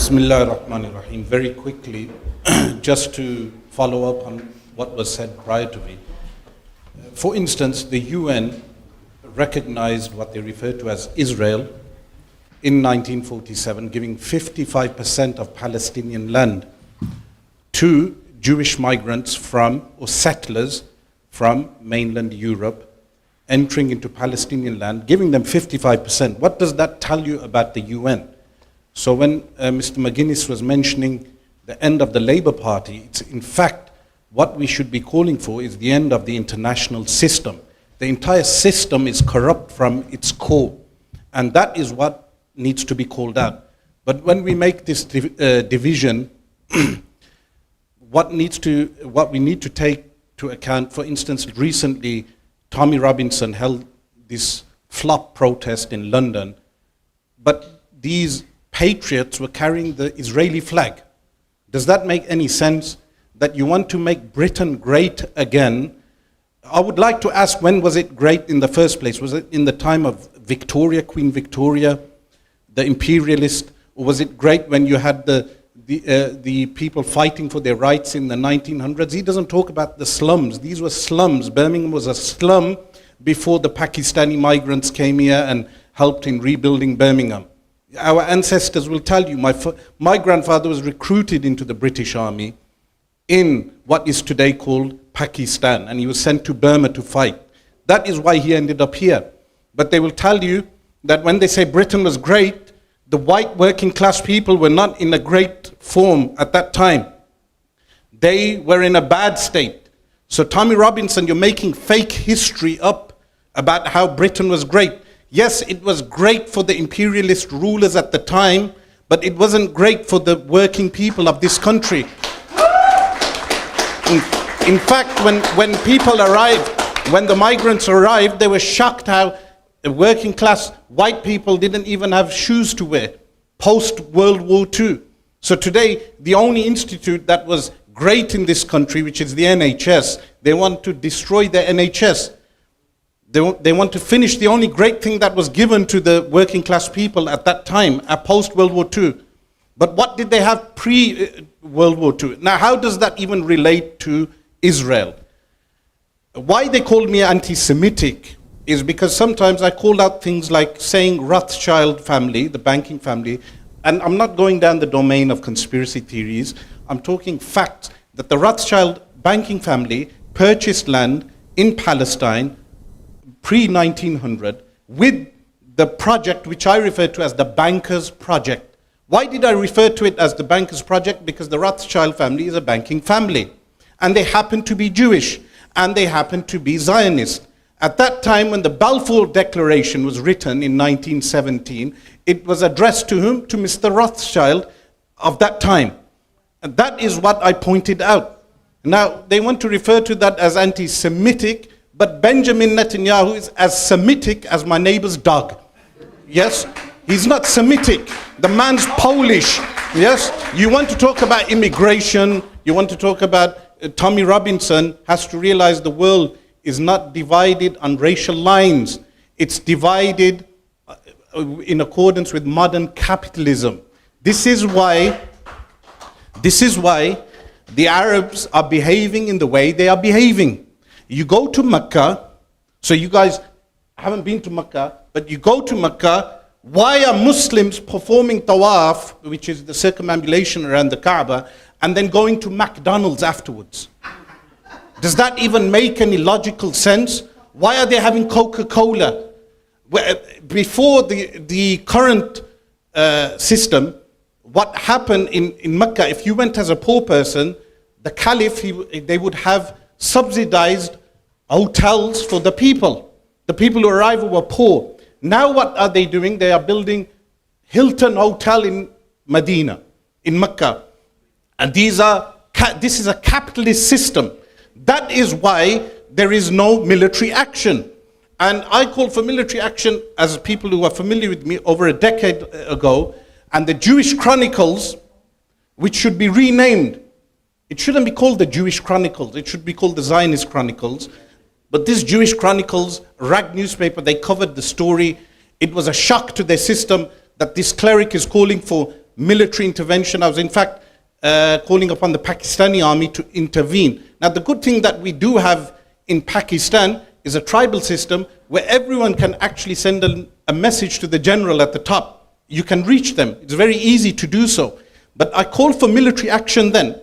Bismillah ar-Rahman ar-Rahim. Very quickly, just to follow up on what was said prior to me. For instance, the UN recognized what they refer to as Israel in 1947, giving 55% of Palestinian land to Jewish migrants from, or settlers from mainland Europe, entering into Palestinian land, giving them 55%. What does that tell you about the UN? So when Mr. McGuinness was mentioning the end of the Labour Party, it's in fact what we should be calling for is the end of the international system. The entire system is corrupt from its core, and that is what needs to be called out. But when we make this division, what we need to take to account, for instance, recently Tommy Robinson held this flop protest in London, but these patriots were carrying the Israeli flag. Does that make any sense? That you want to make Britain great again? I would like to ask, when was it great in the first place? Was it in the time of Victoria, Queen Victoria, the imperialist, or was it great when you had the people fighting for their rights in the 1900s? He doesn't talk about the slums. These were slums. Birmingham was a slum before the Pakistani migrants came here and helped in rebuilding Birmingham. Our ancestors will tell you, my grandfather was recruited into the British Army in what is today called Pakistan, and he was sent to Burma to fight. That is why he ended up here. But they will tell you that when they say Britain was great, the white working class people were not in a great form at that time. They were in a bad state. So Tommy Robinson, you're making fake history up about how Britain was great. Yes, it was great for the imperialist rulers at the time, but it wasn't great for the working people of this country. In fact, when people arrived, when the migrants arrived, they were shocked how the working class white people didn't even have shoes to wear post-World War II. So today, the only institute that was great in this country, which is the NHS, they want to destroy the NHS. They want to finish the only great thing that was given to the working class people at that time, at post-World War II. But what did they have pre-World War II? Now, how does that even relate to Israel? Why they called me anti-Semitic is because sometimes I call out things like saying Rothschild family, the banking family, and I'm not going down the domain of conspiracy theories. I'm talking facts that the Rothschild banking family purchased land in Palestine pre-1900 with the project which I refer to as the Bankers Project. Why did I refer to it as the Bankers Project? Because the Rothschild family is a banking family, and they happen to be Jewish, and they happen to be Zionist. At that time, when the Balfour Declaration was written in 1917, it was addressed to whom? To Mr. Rothschild of that time. And that is what I pointed out. Now, they want to refer to that as anti-Semitic, but Benjamin Netanyahu is as Semitic as my neighbor's dog. Yes? He's not Semitic. The man's Polish. Yes? You want to talk about immigration, you want to talk about Tommy Robinson has to realize the world is not divided on racial lines. It's divided in accordance with modern capitalism. This is why the Arabs are behaving in the way they are behaving. You go to Mecca, so you guys haven't been to Mecca, but you go to Mecca, why are Muslims performing tawaf, which is the circumambulation around the Kaaba, and then going to McDonald's afterwards? Does that even make any logical sense? Why are they having Coca-Cola? Before the current system, what happened in Mecca, if you went as a poor person, the Caliph, they would have subsidized hotels for the people. The people who arrived were poor. Now what are they doing? They are building Hilton Hotel in Medina, in Mecca. And this is a capitalist system. That is why there is no military action. And I called for military action, as people who are familiar with me, over a decade ago. And the Jewish Chronicles, which should be renamed, it shouldn't be called the Jewish Chronicles, it should be called the Zionist Chronicles. But this Jewish Chronicles, rag newspaper, they covered the story. It was a shock to their system that this cleric is calling for military intervention. I was in fact calling upon the Pakistani army to intervene. Now the good thing that we do have in Pakistan is a tribal system where everyone can actually send a message to the general at the top. You can reach them. It's very easy to do so. But I call for military action then.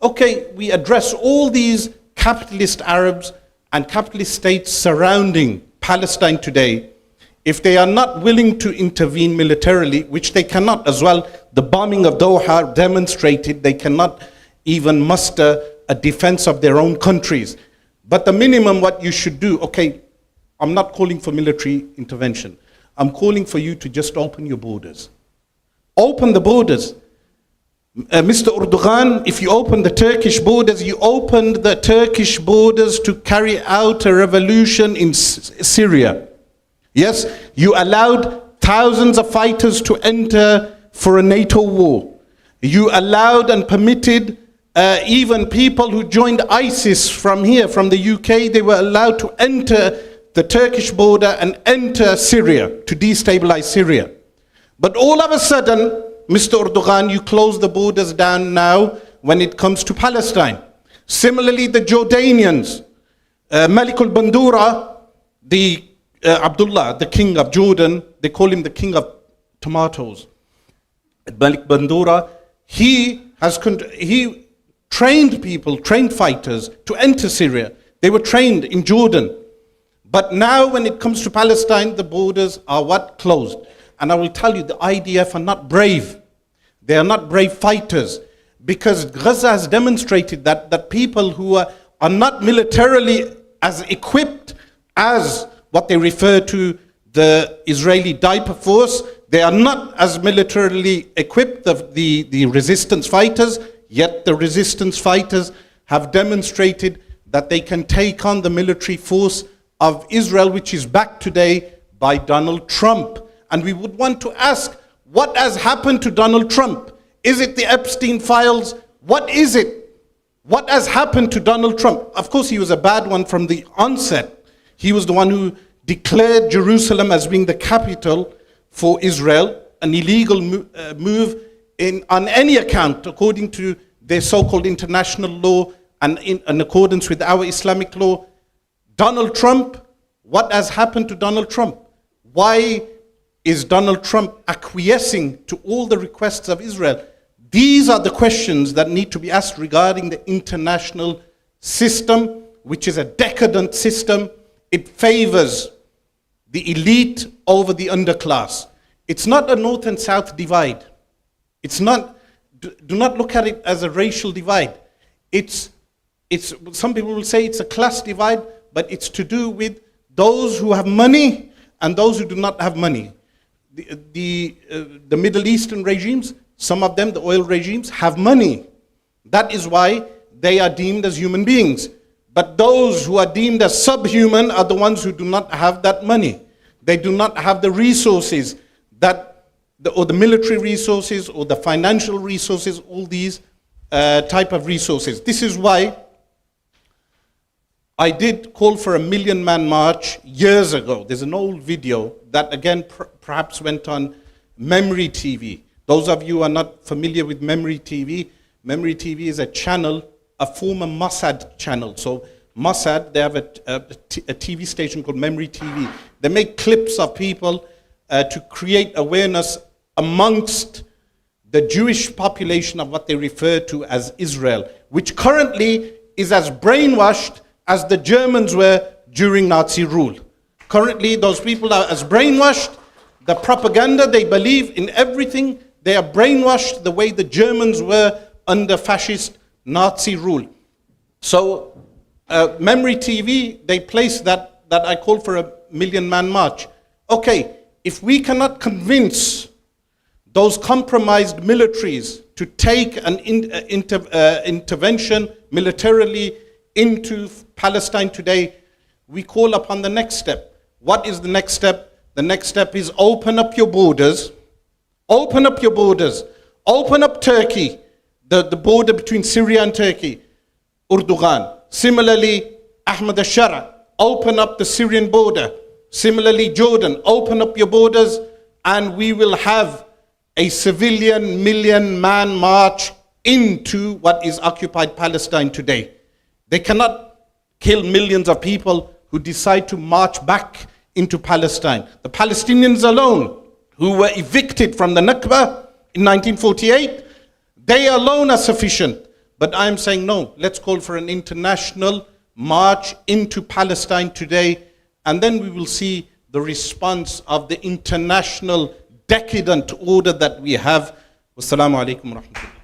Okay, we address all these capitalist Arabs and capitalist states surrounding Palestine today. If they are not willing to intervene militarily, which they cannot as well, the bombing of Doha demonstrated they cannot even muster a defense of their own countries. But the minimum what you should do, okay, I'm not calling for military intervention. I'm calling for you to just open your borders. Open the borders. Mr. Erdogan, if you open the Turkish borders, you opened the Turkish borders to carry out a revolution in Syria. Yes, you allowed thousands of fighters to enter for a NATO war. You allowed and permitted even people who joined ISIS from here, from the UK, they were allowed to enter the Turkish border and enter Syria to destabilize Syria. But all of a sudden, Mr. Erdogan, you close the borders down now when it comes to Palestine. Similarly, the Jordanians, Malik al-Bandura, Abdullah, the king of Jordan, they call him the king of tomatoes. Malik Bandura, he trained people, trained fighters to enter Syria. They were trained in Jordan. But now when it comes to Palestine, the borders are what? Closed. And I will tell you, the IDF are not brave. They are not brave fighters. Because Gaza has demonstrated that people who are not militarily as equipped as what they refer to the Israeli diaper force, they are not as militarily equipped, the resistance fighters, yet the resistance fighters have demonstrated that they can take on the military force of Israel, which is backed today by Donald Trump. And we would want to ask, what has happened to Donald Trump? Is it the Epstein files? What is it? What has happened to Donald Trump? Of course, he was a bad one from the onset. He was the one who declared Jerusalem as being the capital for Israel, an illegal move on any account, according to their so-called international law and in accordance with our Islamic law. Donald Trump, what has happened to Donald Trump? Why is Donald Trump acquiescing to all the requests of Israel? These are the questions that need to be asked regarding the international system, which is a decadent system. It favors the elite over the underclass. It's not a north and south divide. It's not, do not look at it as a racial divide. Some people will say it's a class divide, but it's to do with those who have money and those who do not have money. The Middle Eastern regimes, some of them, the oil regimes, have money. That is why they are deemed as human beings. But those who are deemed as subhuman are the ones who do not have that money. They do not have the resources or the military resources or the financial resources, all these type of resources. This is why I did call for a 1 million man march years ago. There's an old video that again perhaps went on Memory TV. Those of you who are not familiar with Memory TV is a channel, a former Mossad channel. So Mossad, they have a TV station called Memory TV. They make clips of people to create awareness amongst the Jewish population of what they refer to as Israel, which currently is as brainwashed as the Germans were during Nazi rule. Currently, those people are as brainwashed. The propaganda, they believe in everything. They are brainwashed the way the Germans were under fascist Nazi rule. So, Memory TV, they place that I call for a 1 million man march. Okay, if we cannot convince those compromised militaries to take an intervention militarily into Palestine today, we call upon the next step. What is the next step? The next step is open up your borders. Open up your borders. Open up Turkey, the border between Syria and Turkey. Erdogan. Similarly, Ahmed al-Shara, open up the Syrian border. Similarly, Jordan, open up your borders and we will have a civilian million-man march into what is occupied Palestine today. They cannot kill millions of people who decide to march back into Palestine. The Palestinians alone, who were evicted from the Nakba in 1948, they alone are sufficient. But I'm saying no, let's call for an international march into Palestine today, and then we will see the response of the international decadent order that we have. Wassalamu alaikum wa rahmatullah.